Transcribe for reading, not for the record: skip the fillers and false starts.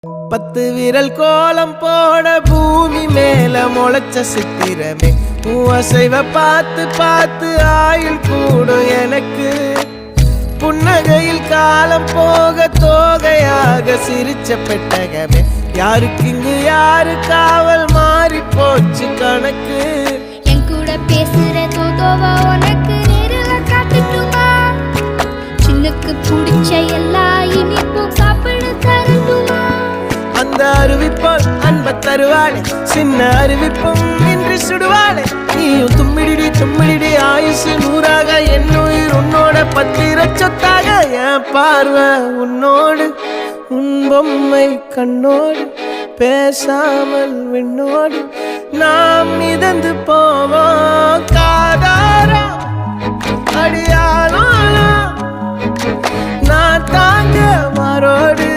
10 விரல் கோலம் போட பூமி மேல முளைச்ச சித்திரமே அசைவ பார்த்து பார்த்து ஆயுள் கூடும் எனக்கு புன்னகையில் காலம் போக தோகையாக சிரிச்ச பெட்டகமே யாருக்கு இங்கு யாரு காவல் மாறி போச்சு கணக்கு என் கூட பேசுற தோதோவா உனக்கு நேரில் காட்டுட்டுமா சின்னக்கு பிடிச்ச எல்லா இனிப்பும் சாப்பிட தரட்டுமா அந்த அறிவிப்போல் அன்ப தருவாளே சின்ன அறிவிப்பும் இன்று சுடுவாளே நீயும் தும்மிடி ஆயுசு 100ஆக என் உயிர் உன்னோட 10 சொத்தாக என் பார்வை உன்னோடு உன் பொம்மை கண்ணோடு பேசாமல் விண்ணோடு நாம் மிதந்து போவோம் காதாரா அடியானோ நான் தாங்க மாறோடு